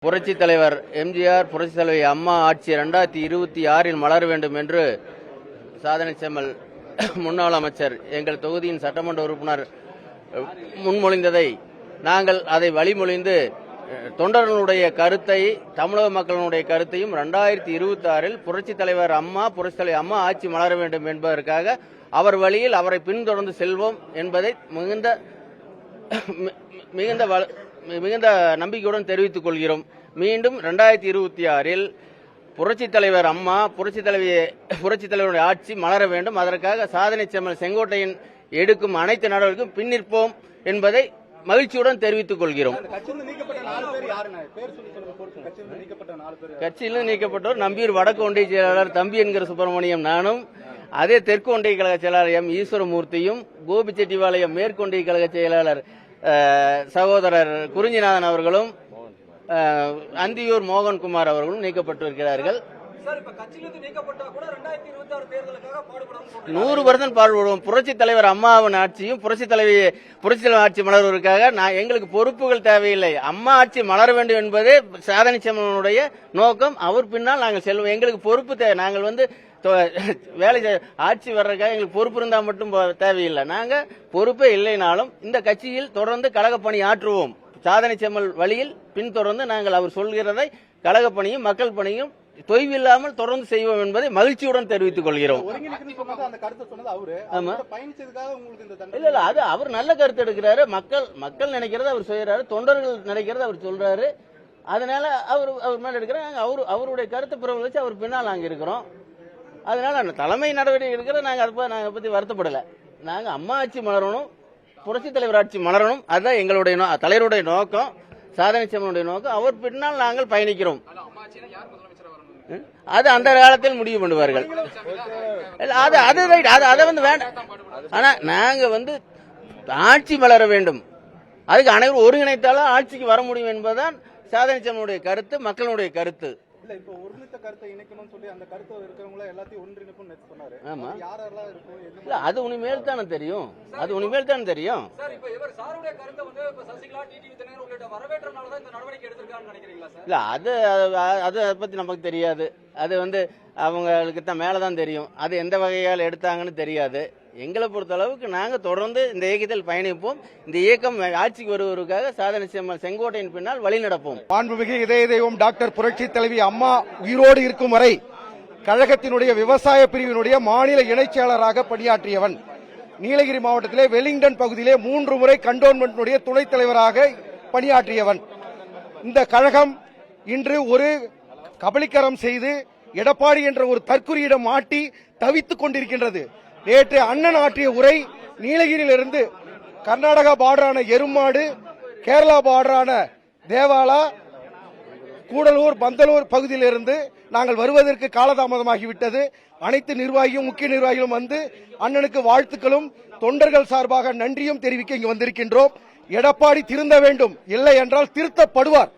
புரட்சி தலைவர் எம்ஜிஆர், புரட்சி தலைவி அம்மா ஆட்சி 2026 மலர வேண்டும் என்று சாதனை செம்மல் முன்னாள் அமைச்சர் எங்கள் தொகுதியின் சட்டமன்ற உறுப்பினர் முன்மொழிந்ததை நாங்கள் அதை வழிமொழிந்து தொண்டர்களுடைய கருத்தை, தமிழக மக்களுடைய கருத்தையும் 2026 புரட்சி தலைவர் அம்மா, புரட்சி தலைவர் அம்மா ஆட்சி மலர வேண்டும் என்பதற்காக அவர் வழியில் அவரை பின்தொடர்ந்து செல்வோம் என்பதை மிகுந்த நம்பிக்கையுடன் தெரிவித்துக் கொள்கிறோம். மீண்டும் 2026 புரட்சி தலைவர் அம்மா, புரட்சி தலைவருடைய ஆட்சி மலர வேண்டும். அதற்காக சாதனை செம்மல் செங்கோட்டையன் எடுக்கும் அனைத்து நடவடிக்கையும் பின்னிற்போம் என்பதை மகிழ்ச்சியுடன் தெரிவித்துக் கொள்கிறோம். கட்சியிலிருந்து நீக்கப்பட்டவர் நம்பியூர் வடக்கு ஒன்றிய செயலாளர் தம்பி என்கிற சுப்பிரமணியம், நானும், அதே தெற்கு ஒன்றிய கழக செயலாளர் எம் ஈஸ்வரமூர்த்தியும், கோபிச்செட்டிபாளையம் மேற்கு ஒன்றிய கழக செயலாளர் சகோதரர் குறிஞ்சிநாதன் அவர்களும், அந்தியூர் மோகன்குமார் அவர்களும் நீக்கப்பட்டிருக்கிறார்கள். 100% பாடுபடுவோம். புரட்சி தலைவர் அம்மாவின் ஆட்சியும் புரட்சி தலைவர் ஆட்சி மலர்வதற்காக எங்களுக்கு பொறுப்புகள் தேவையில்லை. அம்மா ஆட்சி மலர வேண்டும் என்பதே சாதனை செம்மனுடைய நோக்கம். அவர் பின்னால் நாங்கள் செல்வோம். எங்களுக்கு பொறுப்பு தேவை. நாங்கள் வேலை ஆட்சி வர்றதுக்காக எங்களுக்கு பொறுப்பு இருந்தால் மட்டும் தேவையில்லை. நாங்க பொறுப்பே இல்லைனாலும் இந்த கட்சியில் தொடர்ந்து கழக பணி ஆற்றுவோம். சாதனை செம்மல் வழியில் பின்தொடர்ந்து நாங்கள் அவர் சொல்கிறதை கழக பணியும் மக்கள் பணியும் தொய்வில்லாமல் தொடர்ந்து செய்வோம் என்பதை மகிழ்ச்சியுடன் தெரிவித்துக் கொள்கிறோம். இல்ல அது அவர் நல்ல கருத்து எடுக்கிறாரு. மக்கள் நினைக்கிறத அவர் செய்யறாரு, தொண்டர்கள் நினைக்கிறத அவர் சொல்றாரு. அதனால அவர் மேல எடுக்கிறாங்க. அவருடைய கருத்து பிறகு வச்சு அவர் பின்னால் நாங்க இருக்கிறோம். அதனால தலைமை நடவடிக்கை எடுக்கிற நாங்க அதை பத்தி வருத்தப்படல. நாங்க அம்மா ஆட்சி மலரணும், புரட்சி தலைவர் ஆட்சி மலரணும். அதுதான் எங்களுடைய தலைவருடைய நோக்கம், சாதனை செம்மனுடைய நோக்கம். அவர் பின்னால் நாங்கள் பயணிக்கிறோம். அது அந்த காலத்தில் முடிவு பண்ணுவார்கள். அது வேண்டாம். ஆனா நாங்க ஆட்சி மலர வேண்டும். அதுக்கு அனைவரும் ஒருங்கிணைத்தாலும் ஆட்சிக்கு வர முடியும் என்பதுதான் சாதனை செம்மனுடைய கருத்து, மக்களுடைய கருத்து. இப்போ ஒருமித்த கருத்தை இணைக்கணும்னு சொல்லி அந்த கருத்து இருக்கிறவங்க எல்லாத்தையும் ஒன்றிணைப்புன்னு சொன்னாரு. ஆமா, யாரெல்லாம் இருக்கும்? இல்ல அது உனிமேல் தானே தெரியும். அது உனிமேல் தானே தெரியும். சார், இப்போ இவர் சாருடைய கருத்தை இப்ப சசிகலா, டிடிவி தினகரன் உள்ளிட்ட வரவேற்றனால தான் இந்த நடவடிக்கை எடுத்திருக்கான்னு நினைக்கிறீங்களா சார்? இல்ல அதை பத்தி நமக்கு தெரியாது. அது அவங்களுக்கு தான் மேலதான் தெரியும். அது எந்த வகையால் எடுத்தாங்கன்னு தெரியாது. எங்களை பொறுத்த அளவுக்கு நாங்க தொடர்ந்து இந்த இயக்கத்தில் பயணிப்போம். இந்த இயக்கம் ஆட்சிக்கு வருவதற்காக சாதனை செம்மல் செங்கோட்டையின் பின்னால் வழி நடப்போம். மாண்புமிகு இதய தெய்வம் டாக்டர் புரட்சி தலைவி அம்மா உயிரோடு இருக்கும் வரை கழகத்தினுடைய விவசாய பிரிவினுடைய மாநில இணைச் செயலராக பணியாற்றியவன். நீலகிரி மாவட்டத்திலே வெலிங்டன் பகுதியிலே 3 முறை கண்டோன்மென்ட் துணைத் தலைவராக பணியாற்றியவன். இந்த கழகம் இன்று ஒரு கபலீகரம் செய்து எடப்பாடி என்ற ஒரு தற்குறியிடம் மாட்டி தவித்துக் கொண்டிருக்கின்றது. நேற்று அண்ணன் ஆற்றிய உரை நீலகிரியிலிருந்து கர்நாடகா பார்டரான எருமாடு, கேரளா பார்டரான தேவாலா, கூடலூர், பந்தலூர் பகுதியிலிருந்து நாங்கள் வருவதற்கு காலதாமதமாகிவிட்டது. அனைத்து நிர்வாகியும் முக்கிய நிர்வாகிகளும் அண்ணனுக்கு வாழ்த்துக்களும் தொண்டர்கள் சார்பாக நன்றியும் தெரிவிக்க இங்கு வந்திருக்கின்றோம். எடப்பாடி திருந்த வேண்டும், இல்லை என்றால் திருத்தப்படுவார்.